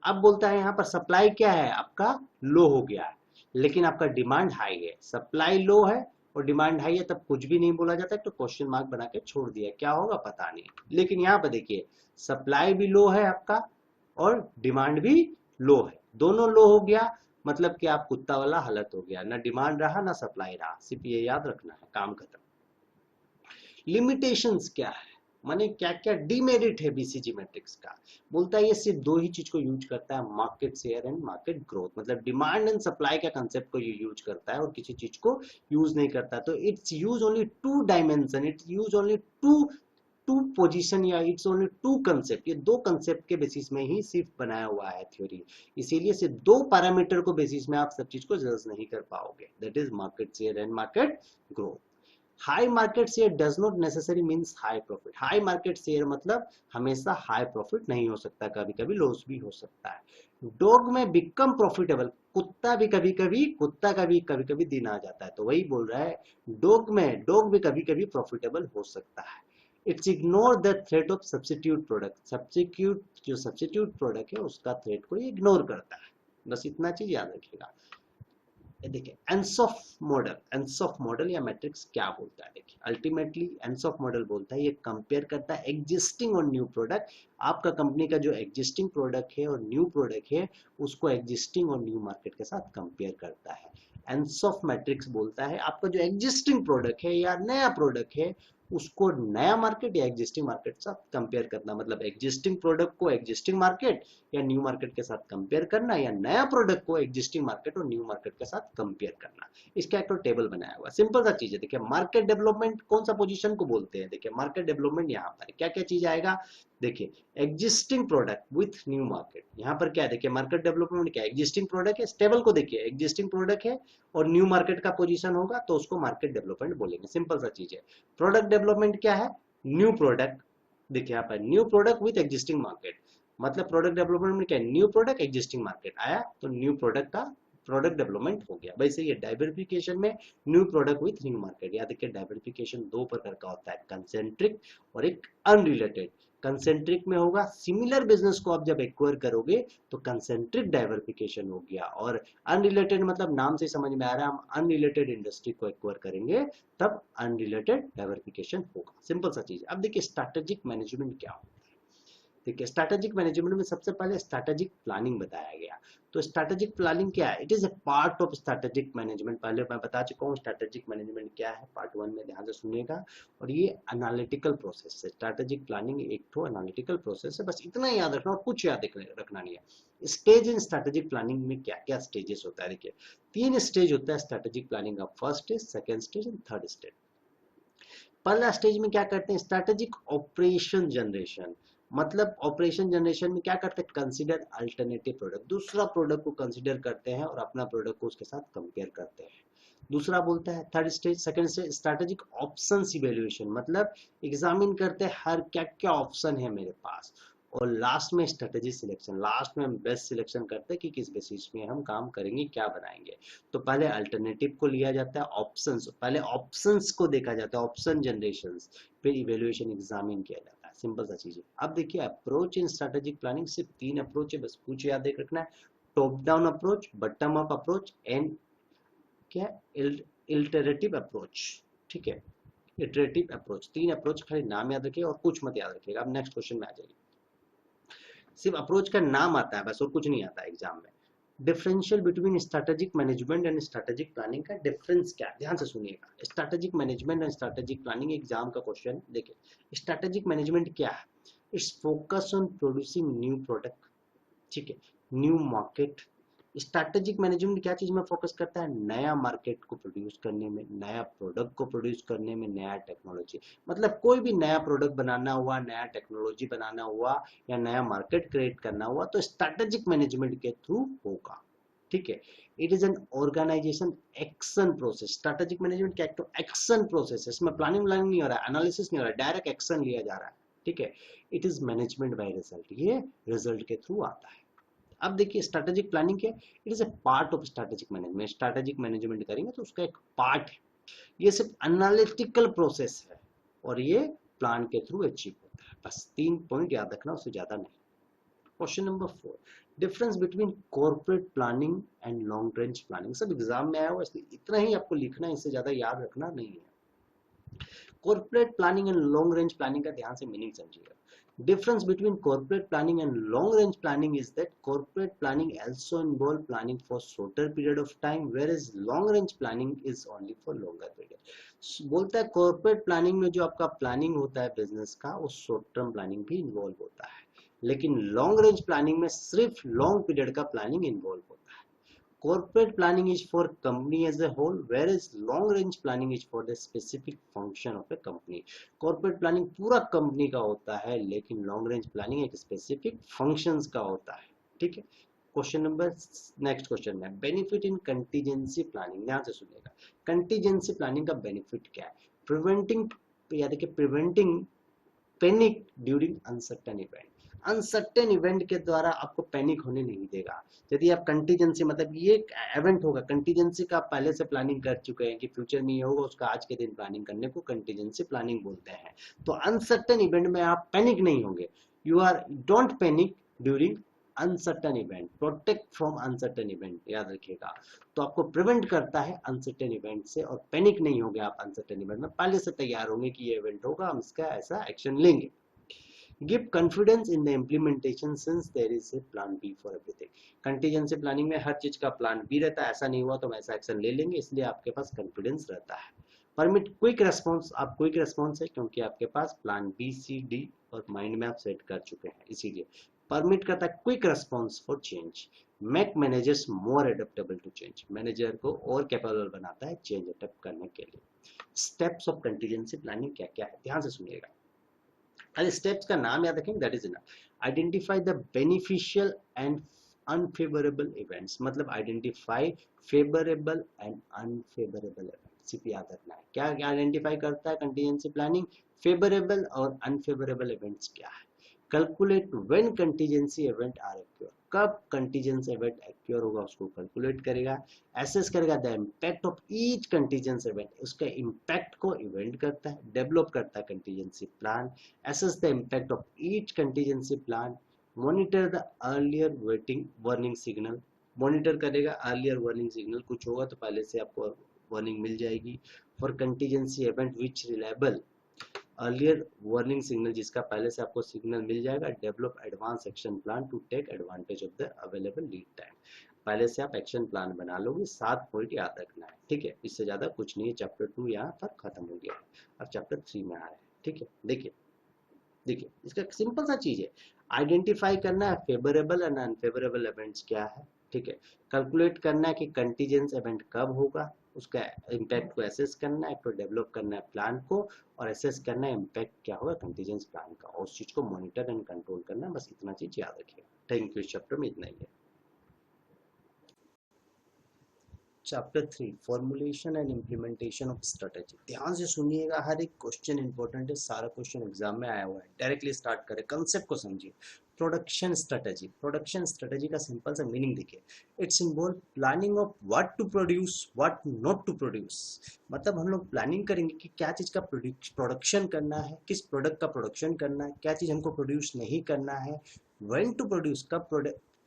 अब बोलता है यहाँ पर सप्लाई क्या है आपका? लो हो गया है, लेकिन आपका डिमांड हाई है। सप्लाई लो है और डिमांड हाई है, तब कुछ भी नहीं बोला जाता है, तो क्वेश्चन मार्क बना के छोड़ दिया, क्या होगा पता नहीं। लेकिन यहाँ पर देखिए, सप्लाई भी लो है आपका और डिमांड भी लो है, दोनों लो हो गया, मतलब कि आप कुत्ता वाला हालत हो गया, ना डिमांड रहा ना सप्लाई रहा। सिर्फ ये याद रखना है, काम खत्म। लिमिटेशंस क्या है, माने क्या क्या डीमेरिट है बीसीजी मैट्रिक्स का? बोलता है ये सिर्फ दो ही चीज को यूज करता है, market share and market growth. मतलब डिमांड एंड सप्लाई का कंसेप्ट को ये यूज करता है और किसी चीज को यूज नहीं करता। तो it's use only two dimension, it's use only two two position, या इट्स ओनली टू कंसेप्ट। ये दो कंसेप्ट के बेसिस में ही सिर्फ बनाया हुआ है थ्योरी, इसीलिए सिर्फ दो पैरामीटर को बेसिस में आप सब चीज को जज नहीं कर पाओगे, that is market share and market growth. High market share does not necessary means high profit. High market share मतलब हमेशा हाई प्रॉफिट नहीं हो सकता, कभी कभी लॉस भी हो सकता है। डॉग में बिकम प्रॉफिटेबल, कुत्ता भी कभी कभी, कुत्ता का भी कभी कभी दिन आ जाता है, तो वही बोल रहा है डॉग भी कभी कभी प्रॉफिटेबल हो सकता है। It's ignore the threat of substitute product. Substitute जो सब्स्टिट्यूट प्रोडक्ट है उसका थ्रेट को इग्नोर करता है। बस इतना चीज याद रखिएगा। देखिए एंसॉफ मॉडल या मैट्रिक्स क्या बोलता है, देखिए अल्टीमेटली एंसॉफ मॉडल बोलता है ये कंपेयर करता है एग्जिस्टिंग और न्यू प्रोडक्ट। आपका कंपनी का जो एग्जिस्टिंग प्रोडक्ट है और न्यू प्रोडक्ट है उसको एग्जिस्टिंग और न्यू मार्केट के साथ कंपेयर करता है। एंसॉफ मैट्रिक्स बोलता है आपका जो एग्जिस्टिंग प्रोडक्ट है या नया प्रोडक्ट है उसको नया मार्केट या एग्जिस्टिंग मार्केट के साथ कंपेयर करना। मतलब एग्जिस्टिंग प्रोडक्ट को एग्जिस्टिंग मार्केट या न्यू मार्केट के साथ कंपेयर करना, या नया प्रोडक्ट को एग्जिस्टिंग मार्केट और न्यू मार्केट के साथ कंपेयर करना। इसका एक तो टेबल बनाया हुआ सिंपल सा चीज है। देखिए मार्केट डेवलपमेंट कौन सा पोजीशन को बोलते हैं, देखिए मार्केट डेवलपमेंट यहाँ पर क्या क्या चीज आएगा, देखिए existing product with new market. यहाँ पर क्या है, देखिए मार्केट डेवलपमेंट क्या एग्जिस्टिंग प्रोडक्ट है, स्टेबल को देखिए एग्जिस्टिंग प्रोडक्ट है और न्यू मार्केट का पोजीशन होगा तो उसको मार्केट डेवलपमेंट बोलेंगे। सिंपल सा चीज है। प्रोडक्ट डेवलपमेंट क्या है, न्यू प्रोडक्ट। देखिए यहाँ पर new product with existing market, मतलब प्रोडक्ट डेवलपमेंट में क्या है, न्यू प्रोडक्ट एग्जिस्टिंग मार्केट आया तो न्यू प्रोडक्ट का प्रोडक्ट डेवलपमेंट हो गया। वैसे ये डाइवर्सिफिकेशन में new product with new market, याद रखिए डाइवर्सिफिकेशन दो प्रकार का होता है, कंसेंट्रिक और एक अनरिलेटेड। कंसेंट्रिक में होगा सिमिलर बिजनेस को आप जब एक्वायर करोगे तो कंसेंट्रिक डाइवर्सिफिकेशन हो गया, और अनरिलेटेड मतलब नाम से समझ में आ रहा है हम अनरिलेटेड इंडस्ट्री को एक्वायर करेंगे तब अनरिलेटेड डाइवर्सिफिकेशन होगा। सिंपल सा चीज। अब देखिए स्ट्रैटेजिक मैनेजमेंट क्या होता है। ठीक है, स्ट्रैटेजिक मैनेजमेंट में सबसे पहले स्ट्रैटेजिक प्लानिंग बताया गया। तो स्ट्रैटेजिक प्लानिंग क्या है, it is a part of strategic management. पहले मैं बता चुका हूँ स्ट्रैटेजिक मैनेजमेंट क्या है, पार्ट 1 में ध्यान से सुनिएगा। और ये एनालिटिकल प्रोसेस है, स्ट्रैटेजिक प्लानिंग एक तो एनालिटिकल प्रोसेस है, बस इतना ही याद रखना और कुछ याद रखना नहीं है। स्टेज इन स्ट्रैटेजिक प्लानिंग में क्या क्या स्टेजेस होता है, देखिए 3 स्टेज होता है स्ट्रैटेजिक प्लानिंग का, first stage, second stage and third stage. पहला स्टेज में क्या करते हैं, स्ट्रैटेजिक ऑपरेशन जनरेशन। मतलब ऑपरेशन जनरेशन में क्या करते हैं, कंसीडर अल्टरनेटिव प्रोडक्ट, दूसरा प्रोडक्ट को कंसीडर करते हैं और अपना प्रोडक्ट को उसके साथ कंपेयर करते हैं। दूसरा बोलता है third stage, second stage strategic options evaluation, मतलब एग्जामिन करते हैं हर क्या क्या ऑप्शन है मेरे पास। और लास्ट में स्ट्रेटेजी सिलेक्शन, लास्ट में हम बेस्ट सिलेक्शन करते हैं कि किस बेसिस में हम काम करेंगे, क्या बनाएंगे। तो पहले अल्टरनेटिव को लिया जाता है, ऑप्शंस पहले ऑप्शंस को देखा जाता है, ऑप्शन जनरेशन, फिर इवेल्युएशन एग्जामिन किया जाता है। सिंपल सा चीज है। अब देखिए अप्रोच इन स्ट्रेटेजिक प्लानिंग सिर्फ 3 अप्रोच है, बस कुछ याद देख रखना है, top down approach, bottom up approach and क्या इल्टरेटिव अप्रोच। ठीक है, इटरेटिव अप्रोच, 3 अप्रोच खाली नाम याद रखिए और कुछ मत याद रखिएगा। अब नेक्स्ट क्वेश्चन में आ जाइए। सिर्फ अप्रोच का नाम आता है बस और कुछ नहीं आता एग्जाम में। Differential between strategic management and strategic planning का डिफरेंस क्या है, ध्यान से सुनिएगा। Strategic management and strategic planning exam का क्वेश्चन देखिए। स्ट्रैटेजिक मैनेजमेंट क्या है, it's focus on producing new product, ठीक है, न्यू मार्केट। स्ट्रैटेजिक मैनेजमेंट क्या चीज में फोकस करता है, नया मार्केट को प्रोड्यूस करने में, नया प्रोडक्ट को प्रोड्यूस करने में, नया टेक्नोलॉजी। मतलब कोई भी नया प्रोडक्ट बनाना हुआ, नया टेक्नोलॉजी बनाना हुआ या नया मार्केट क्रिएट करना हुआ तो स्ट्रैटेजिक मैनेजमेंट के थ्रू होगा। ठीक है, it is an organisation action process. Strategic management क्या, तो एक्शन प्रोसेस है, इसमें प्लानिंग नहीं हो रहा है, एनालिसिस नहीं हो रहा है, डायरेक्ट एक्शन लिया जा रहा है। ठीक है, it is management by result, ये रिजल्ट के थ्रू आता है। अब देखिए स्ट्रैटेजिक प्लानिंग क्या, it is a part of strategic management. Strategic management करेंगे तो उसका एक पार्ट है, ये सिर्फ एनालिटिकल प्रोसेस है और ये प्लान के थ्रू अचीव होता है। बस 3 पॉइंट याद रखना, उससे ज्यादा नहीं। Question number 4, difference between corporate planning and long range planning. सब एग्जाम में आया हुआ इसलिए इतना ही आपको लिखना है, इससे ज्यादा याद रखना नहीं है। Corporate planning and long range planning का ध्यान से मीनिंग समझिएगा। Difference between corporate planning and long range planning is that corporate planning also involve planning for shorter period of time, whereas long range planning is only for longer period. बोलता है corporate planning में जो आपका planning होता है business का, वो short term planning भी involve होता है, लेकिन long range planning में सिर्फ long period का planning involve होता है। Corporate planning is for company as a whole, whereas long range planning is for the specific function of a company. Corporate planning पूरा कंपनी का होता है, लेकिन long range planning एक specific functions का होता है। ठीक है, क्वेश्चन नंबर नेक्स्ट क्वेश्चन में बेनिफिट इन कंटीजेंसी प्लानिंग, ध्यान से सुनिएगा। कंटीजेंसी प्लानिंग का बेनिफिट क्या है, प्रिवेंटिंग, या देखिए preventing panic during uncertain event. Uncertain event के द्वारा आपको पैनिक होने नहीं देगा। यदि आप कंटीजेंसी, मतलब ये इवेंट होगा, कंटीजेंसी का आप पहले से प्लानिंग कर चुके हैं कि फ्यूचर में ये होगा, उसका आज के दिन प्लानिंग करने को कंटीजेंसी प्लानिंग बोलते हैं। तो अनसर्टेन इवेंट में आप पैनिक नहीं होंगे। You are don't panic during uncertain event, protect from uncertain event, याद रखिएगा। तो आपको प्रिवेंट करता है अनसर्टेन इवेंट से, और पैनिक नहीं होगे आप अनसर्टेन इवेंट में, पहले से तैयार होंगे कि ये इवेंट होगा, हम इसका ऐसा एक्शन लेंगे। Give confidence in the implementation since there is a plan B for everything. Contingency planning में हर चीज का प्लान बी रहता है, ऐसा नहीं हुआ तो हम ऐसा एक्शन ले लेंगे, इसलिए आपके पास कॉन्फिडेंस रहता है। परमिट क्विक रेस्पॉन्स, आप क्विक रेस्पॉन्स है क्योंकि आपके पास प्लान बी सी डी और माइंड में आप सेट कर चुके हैं, इसीलिए परमिट करता है quick response for change. Make managers more adaptable to change, manager को और कैपेबल बनाता है चेंज अडेप्ट करने के लिए। स्टेप्स ऑफ कंटीजेंसी प्लानिंग क्या क्या है, ध्यान से सुनिएगा। अरे स्टेप्स का नाम याद रखेंगे, that is enough. Identify the beneficial and unfavourable events, मतलब identify favourable and unfavourable event, सिर्फ याद रखना है। क्या क्या आइडेंटिफाई करता है कंटीजेंसी प्लानिंग, फेवरेबल और अनफेवरेबल इवेंट्स क्या है। Calculate when contingency event are occur, कब कंटीजेंसी इवेंट एक्योर होगा उसको कैलकुलेट करेगा। एसेस करेगा the impact of each contingency event, उसके इम्पैक्ट को इवेंट करता है, डेवलप करता है contingency plan. assess the impact of each contingency plan, monitor the earlier waiting warning signal, monitor करेगा earlier warning signal, कुछ होगा तो पहले से आपको warning मिल जाएगी। for contingency event which reliable, earlier warning signal जिसका पहले से आपको सिग्नल मिल जाएगा। develop advance action plan to take advantage of the available lead time, पहले से आप एक्शन प्लान बना लोगे। 7 पॉइंट याद रखना है, ठीक है, इससे ज्यादा कुछ नहीं है। चैप्टर 2 यहाँ पर खत्म हो गया है, अब चैप्टर 3 में आ रहे हैं, ठीक है। देखिए इसका सिंपल सा चीज है, आइडेंटिफाई करना है फेवरेबल एंड अनफेवरेबल इवेंट्स क्या है, ठीक है। कैलकुलेट करना है कि कंटीजेंस इवेंट कब होगा, उसका इम्पैक्ट को एसेस करना है, फिर डेवलप करना है प्लान को, और एसेस करना है इम्पैक्ट क्या होगा कंटीजेंस प्लान का, और उस चीज को मॉनिटर एंड कंट्रोल करना है। बस इतना चीज याद रखिएगा। थैंक यू, इस चैप्टर में इतना ही है। Chapter 3 formulation and implementation of strategy, ध्यान से सुनिएगा, हर एक क्वेश्चन इंपॉर्टेंट है, सारा क्वेश्चन एग्जाम में आया हुआ है। डायरेक्टली स्टार्ट करें, कंसेप्ट को समझिए। प्रोडक्शन स्ट्रेटेजी, प्रोडक्शन स्ट्रेटेजी का सिंपल सा मीनिंग देखिए, it's involve planning of what to produce, what not to produce. मतलब हम लोग प्लानिंग करेंगे कि क्या चीज का प्रोडक्शन करना है, किस प्रोडक्ट का प्रोडक्शन करना है, क्या चीज हमको प्रोड्यूस नहीं करना है, व्हेन टू प्रोड्यूस, कब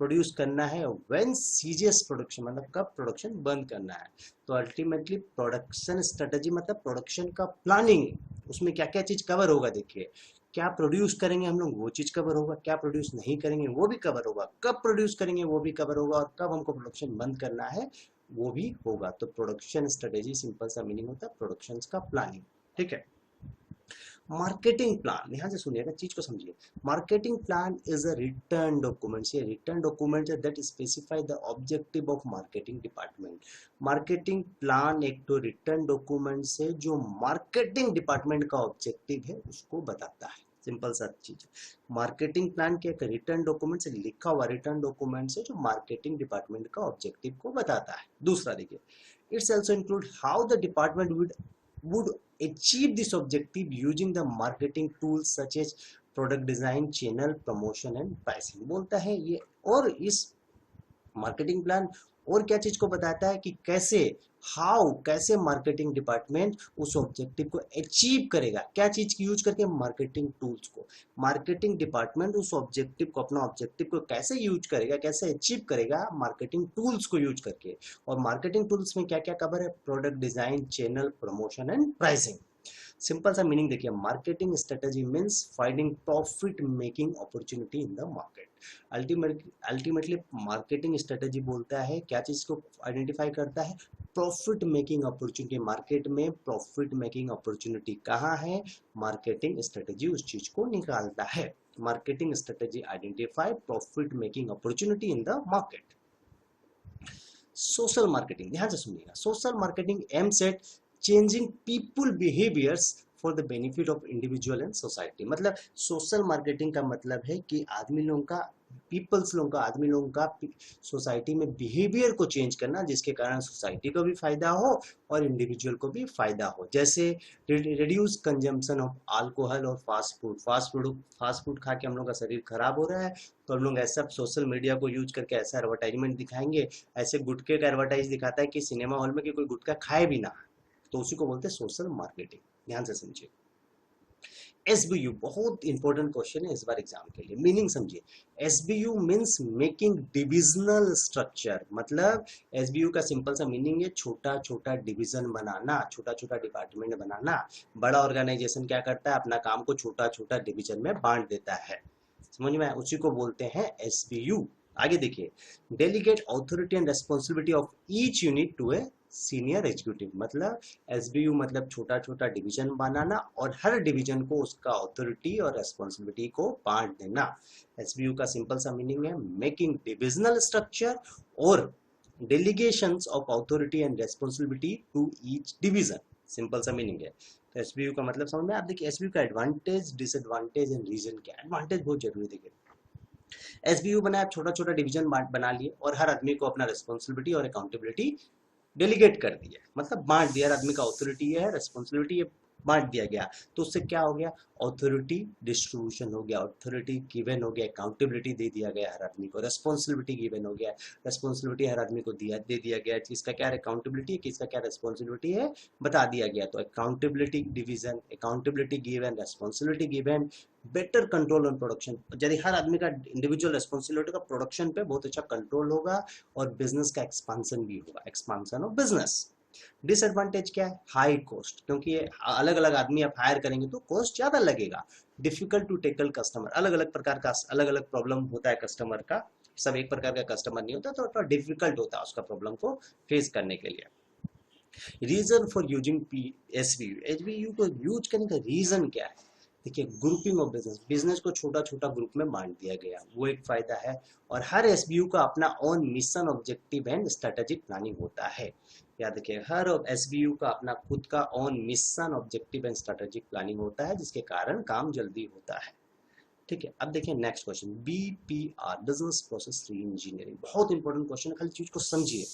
प्रोड्यूस करना है, व्हेन सीजियस प्रोडक्शन, मतलब कब प्रोडक्शन बंद करना है। तो अल्टीमेटली प्रोडक्शन स्ट्रेटजी मतलब प्रोडक्शन का प्लानिंग, उसमें क्या क्या चीज कवर होगा। देखिए क्या प्रोड्यूस करेंगे हम लोग वो चीज कवर होगा, क्या प्रोड्यूस नहीं करेंगे वो भी कवर होगा, कब प्रोड्यूस करेंगे वो भी कवर होगा, और कब हमको प्रोडक्शन बंद करना है वो भी होगा। तो प्रोडक्शन स्ट्रेटेजी सिंपल सा मीनिंग होता है प्रोडक्शन का प्लानिंग, ठीक है। मार्केटिंग प्लान, ध्यान से सुनिएगा, चीज को समझिए। Marketing plan is a return document, ये रिटर्न डॉक्यूमेंट है that specify the objective of marketing department. Marketing plan एक तो रिटर्न डॉक्यूमेंट से जो मार्केटिंग डिपार्टमेंट का ऑब्जेक्टिव है उसको बताता है, सिंपल सा चीज। मार्केटिंग प्लान के एक रिटर्न डॉक्यूमेंट से लिखा हुआ रिटर्न डॉक्यूमेंट से जो मार्केटिंग डिपार्टमेंट का ऑब्जेक्टिव को बताता है। दूसरा देखिए, it's also include how the department would achieve this objective using the marketing tools such as product design, channel promotion and pricing, बोलता है ये। और इस मार्केटिंग प्लान और क्या चीज को बताता है कि कैसे, हाउ, कैसे मार्केटिंग डिपार्टमेंट उस ऑब्जेक्टिव को अचीव करेगा, क्या चीज की यूज करके, मार्केटिंग टूल्स को। मार्केटिंग डिपार्टमेंट उस ऑब्जेक्टिव को, अपना ऑब्जेक्टिव को कैसे यूज करेगा, कैसे अचीव करेगा, मार्केटिंग टूल्स को यूज करके। और मार्केटिंग टूल्स में क्या क्या कवर है, product design, channel promotion and pricing. Simple सा मीनिंग देखिए, marketing strategy means finding profit making opportunity in the market. Ultimately marketing strategy बोलता है, क्या चीज को आइडेंटिफाई करता है, प्रॉफिट मेकिंग अपॉर्चुनिटी। मार्केट में प्रॉफिट मेकिंग अपॉर्चुनिटी कहाँ है, मार्केटिंग स्ट्रेटेजी उस चीज को निकालता है। Marketing strategy identify profit making opportunity in the market. Social marketing, ध्यान से सुनिएगा, social marketing aims at changing people behaviours for the benefit of individual and society. मतलब सोशल मार्केटिंग का मतलब है कि आदमी लोगों का पीपल्स लोगों का, आदमी लोगों का सोसाइटी में बिहेवियर को चेंज करना, जिसके कारण सोसाइटी को भी फायदा हो और इंडिविजुअल को भी फायदा हो। जैसे रिड्यूस कंजम्पशन ऑफ अल्कोहल और फास्ट फूड खा के हम लोग का शरीर खराब हो रहा है, तो हम लोग ऐसा सोशल मीडिया को यूज करके ऐसा एडवर्टाइजमेंट दिखाएंगे, ऐसे गुटखे का एडवर्टाइज दिखाता है कि सिनेमा हॉल में कि कोई गुटखा खाए भी ना, तो उसी को बोलते हैं सोशल मार्केटिंग। ध्यान से समझिए। SBU बहुत इंपॉर्टेंट क्वेश्चन है इस बार एग्जाम के लिए, मीनिंग समझिए। SBU means making divisional structure, मतलब SBU का सिंपल सा मीनिंग है छोटा छोटा डिवीजन बनाना, छोटा छोटा डिपार्टमेंट बनाना। बड़ा ऑर्गेनाइजेशन क्या करता है, अपना काम को छोटा छोटा डिवीजन में बांट देता है, समझ में, उसी को बोलते हैं SBU। आगे देखिए, delegate authority and responsibility of each unit to a senior executive, मतलब SBU मतलब छोटा छोटा डिवीजन बनाना और हर डिवीजन को उसका ऑथोरिटी और रेस्पॉन्सिबिलिटी को बांट देना। SBU का सिंपल सा मीनिंग है मेकिंग डिविजनल स्ट्रक्चर और delegations of authority and responsibility to each division, simple सा मीनिंग है। तो SBU का मतलब समझ में। आप देखिए SBU का एडवांटेज, डिसएडवांटेज एंड रीजन क्या है। एडवांटेज बहुत जरूरी, देखिए SBU बनाया, छोटा छोटा डिवीजन बना लिए और हर आदमी को अपना रेस्पॉन्सिबिलिटी और अकाउंटेबिलिटी डेलीगेट कर दिया, मतलब बांट दिया, हर आदमी का ऑथोरिटी है, रेस्पॉन्सिबिलिटी है, बांट दिया गया। तो उससे क्या हो गया, ऑथोरिटी डिस्ट्रीब्यूशन हो गया, ऑथोरिटी गिवन हो गया, अकाउंटेबिलिटी दे दिया गया हर आदमी को, रेस्पॉन्सिबिलिटी गिवन हो गया, रेस्पॉन्सिबिलिटी हर आदमी को दे दिया गया, किसका क्या अकाउंटेबिलिटी, किसका क्या रेस्पॉन्सिबिलिटी है बता दिया गया। तो accountability division, accountability given, responsibility given, better control on production, यदि हर आदमी का इंडिविजुअल रेस्पॉन्सिबिलिटी का प्रोडक्शन पे बहुत अच्छा कंट्रोल होगा और बिजनेस का एक्सपांसन भी होगा, एक्सपांसन ऑफ बिजनेस। डिसएडवांटेज क्या है, हाई कॉस्ट, क्योंकि ये अलग अलग आदमी आप हायर करेंगे तो कॉस्ट ज्यादा लगेगा। डिफिकल्ट टू टेकल कस्टमर, अलग अलग प्रकार का अलग अलग प्रॉब्लम होता है कस्टमर का, सब एक प्रकार का कस्टमर नहीं होता, तो थोड़ा डिफिकल्ट होता है उसका प्रॉब्लम को फेस करने के लिए। रीजन फॉर यूजिंग SBU को यूज करने का रीजन क्या है, देखिए ग्रुपिंग ऑफ बिजनेस, बिजनेस को छोटा छोटा ग्रुप में बांट दिया गया, वो एक फायदा है। और हर SBU का अपना own mission, objective and strategic planning होता है। याद रखिए, हर SBU का अपना खुद का own mission, objective and strategic planning होता है, जिसके कारण काम जल्दी होता है। ठीक है, अब देखिए next question, BPR business process री इंजीनियरिंग, बहुत इंपॉर्टेंट क्वेश्चन है, खाली चीज को समझिए।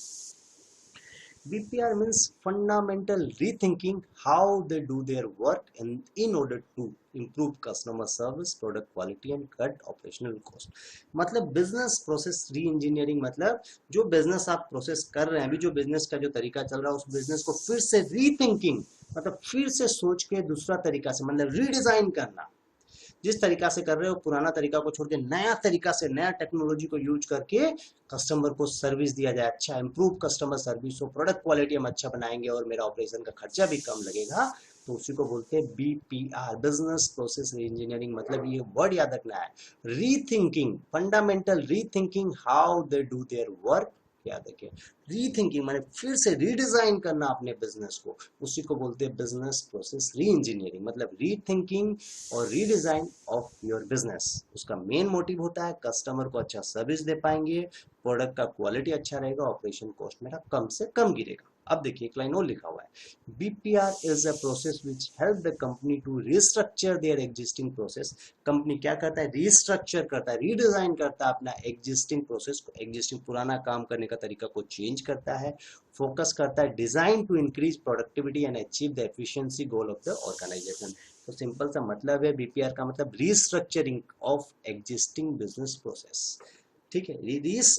BPR means fundamental rethinking how they do their work in order to improve customer service, product quality and cut operational cost। मतलब बिजनेस प्रोसेस री engineering, मतलब जो बिजनेस आप प्रोसेस कर रहे हैं अभी, जो बिजनेस का जो तरीका चल रहा है, उस बिजनेस को फिर से रीथिंकिंग, मतलब फिर से सोच के दूसरा तरीका से, मतलब रीडिजाइन करना। जिस तरीका से कर रहे हो पुराना तरीका को छोड़ के नया तरीका से, नया टेक्नोलॉजी को यूज करके कस्टमर को सर्विस दिया जाए, अच्छा इंप्रूव कस्टमर सर्विस हो, प्रोडक्ट क्वालिटी हम अच्छा बनाएंगे और मेरा ऑपरेशन का खर्चा भी कम लगेगा, तो उसी को बोलते हैं BPR बिजनेस प्रोसेस इंजीनियरिंग। मतलब ये वर्ड याद रखना है, rethinking, fundamental rethinking how they do their work. याद रखिए, रीथिंकिंग माने फिर से रीडिजाइन करना अपने बिजनेस को, उसी को बोलते हैं बिजनेस प्रोसेस री इंजीनियरिंग। मतलब रीथिंकिंग और रीडिजाइन ऑफ योर बिजनेस, उसका मेन मोटिव होता है कस्टमर को अच्छा सर्विस दे पाएंगे, प्रोडक्ट का क्वालिटी अच्छा रहेगा, ऑपरेशन कॉस्ट मेरा कम से कम गिरेगा। अब देखिए एक लाइन और लिखा हुआ है, BPR is a process which help the company to restructure their existing process. Company क्या करता है, रिस्ट्रक्चर करता है, रीडिजाइन करता है अपना एग्जिस्टिंग प्रोसेस को, एग्जिस्टिंग पुराना काम करने का तरीका को चेंज करता है, फोकस करता है design to increase productivity and achieve the efficiency goal of the organisation. तो सिंपल सा मतलब है BPR का मतलब restructuring of existing business process. ठीक है,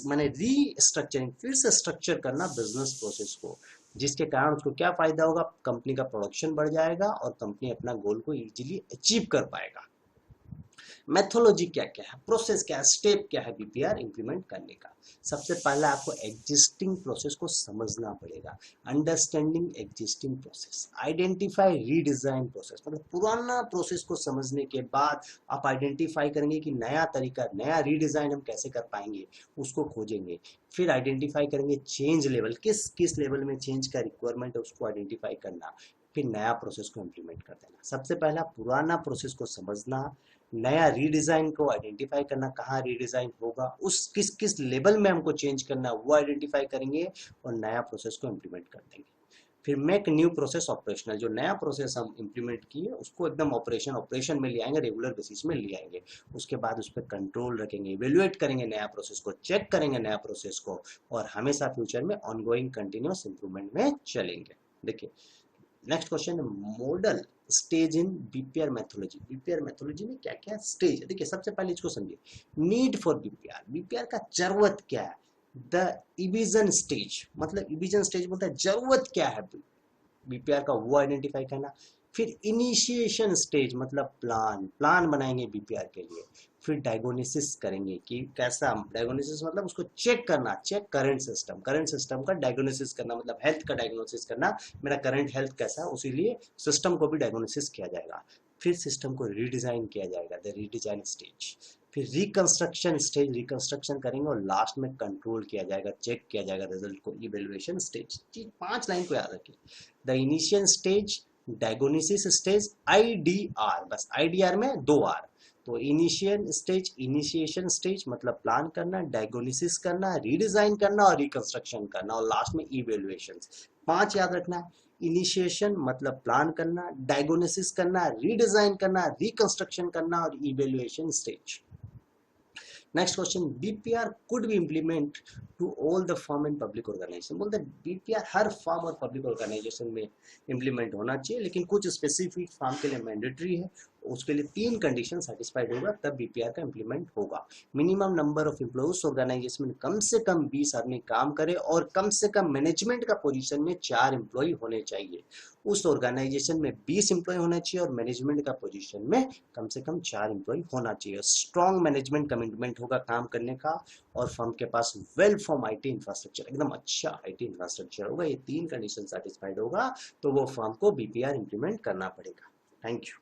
माने रीस्ट्रक्चरिंग, फिर से स्ट्रक्चर करना बिजनेस प्रोसेस को, जिसके कारण उसको क्या फायदा होगा, कंपनी का प्रोडक्शन बढ़ जाएगा और कंपनी अपना गोल को इजीली अचीव कर पाएगा। मेथोलॉजी क्या क्या है, प्रोसेस क्या है, स्टेप क्या है BPR इंप्लीमेंट करने का। सबसे पहले आपको एग्जिस्टिंग प्रोसेस को समझना पड़ेगा, understanding existing process, identify redesign process, मतलब पुराना प्रोसेस को समझने के बाद आप आइडेंटिफाई करेंगे कि नया तरीका, नया रीडिजाइन हम कैसे कर पाएंगे, उसको खोजेंगे। फिर आइडेंटिफाई करेंगे चेंज लेवल, किस किस लेवल में चेंज का रिक्वायरमेंट है उसको आइडेंटिफाई करना, फिर नया प्रोसेस को इम्प्लीमेंट कर देना। सबसे पहला पुराना प्रोसेस को समझना, नया रीडिजाइन को आइडेंटिफाई करना, कहाँ रीडिजाइन होगा, उस किस किस लेवल में हमको चेंज करना वो आइडेंटिफाई करेंगे और नया प्रोसेस को इम्प्लीमेंट कर देंगे। फिर मेक न्यू प्रोसेस ऑपरेशनल, जो नया प्रोसेस हम इंप्लीमेंट किए उसको एकदम ऑपरेशन में ले आएंगे, रेगुलर बेसिस में ले आएंगे। उसके बाद उस पर कंट्रोल रखेंगे, इवेल्युएट करेंगे नया प्रोसेस को, चेक करेंगे नया प्रोसेस को, और हमेशा फ्यूचर में ऑनगोइंग कंटिन्यूस इंप्रूवमेंट में चलेंगे। देखिए नेक्स्ट क्वेश्चन है, मॉडल स्टेज इन बीपीआर मैथोलॉजी। बीपीआर मैथोलॉजी में क्या क्या स्टेज है? देखिए सबसे पहले इसको समझिए, नीड फॉर बीपीआर, बीपीआर का जरूरत क्या है। द इविजन स्टेज, मतलब इविजन स्टेज बोलता है जरूरत क्या है बीपीआर का, वो आइडेंटिफाई करना। फिर इनिशिएशन स्टेज मतलब प्लान बनाएंगे बीपीआर के लिए। फिर डायग्नोसिस करेंगे कि कैसा, डायग्नोसिस मतलब उसको चेक करना, चेक करंट सिस्टम का डायग्नोसिस करना, मतलब हेल्थ का डायग्नोसिस करना, मेरा करंट हेल्थ कैसा है, उसीलिए सिस्टम को भी डायग्नोसिस किया जाएगा। फिर सिस्टम को रीडिजाइन किया जाएगा, द रीडिजाइन स्टेज। फिर रिकंस्ट्रक्शन स्टेज, रिकंस्ट्रक्शन करेंगे, और लास्ट में कंट्रोल किया जाएगा, चेक किया जाएगा रिजल्ट को, इवेल्युएशन स्टेज। 5 लाइन को याद रखिए, the initial stage, diagnosis stage, IDR, बस आईडीआर में 2 आर। तो इनिशियल स्टेज, इनिशिएशन स्टेज मतलब प्लान करना, डायग्नोसिस करना, रीडिजाइन करना और रिकंस्ट्रक्शन करना, और लास्ट में इवेल्युएशन। 5 याद रखना है, इनिशिएशन मतलब प्लान करना, डायग्नोसिस करना, रीडिजाइन करना, रिकंस्ट्रक्शन करना और evaluation stage. Next question, BPR could be implement to all the form and public organisation. बोलते हैं बीपीआर हर फॉर्म और पब्लिक ऑर्गेनाइजेशन में इम्प्लीमेंट होना चाहिए, लेकिन कुछ स्पेसिफिक फॉर्म के लिए मैंडेटरी है, उसके लिए 3 कंडीशन सेटिस्फाइड होगा तब बीपीआर का इम्प्लीमेंट होगा। Minimum number of employees organisation में कम से कम 20 आदमी काम करे, और कम से कम मैनेजमेंट का पोजीशन में 4 एम्प्लॉय होने चाहिए। उस ऑर्गेनाइजेशन में 20 एम्प्लॉय होना चाहिए, और मैनेजमेंट का पोजीशन में कम से कम 4 एम्प्लॉय होना चाहिए। स्ट्रॉन्ग मैनेजमेंट कमिटमेंट होगा काम करने का, और फर्म के पास वेल फॉर्म आईटी इंफ्रास्ट्रक्चर, एकदम अच्छा आईटी इंफ्रास्ट्रक्चर होगा। ये 3 कंडीशन सेटिस्फाइड होगा तो वो फर्म को बीपीआर इंप्लीमेंट करना पड़ेगा। Thank you.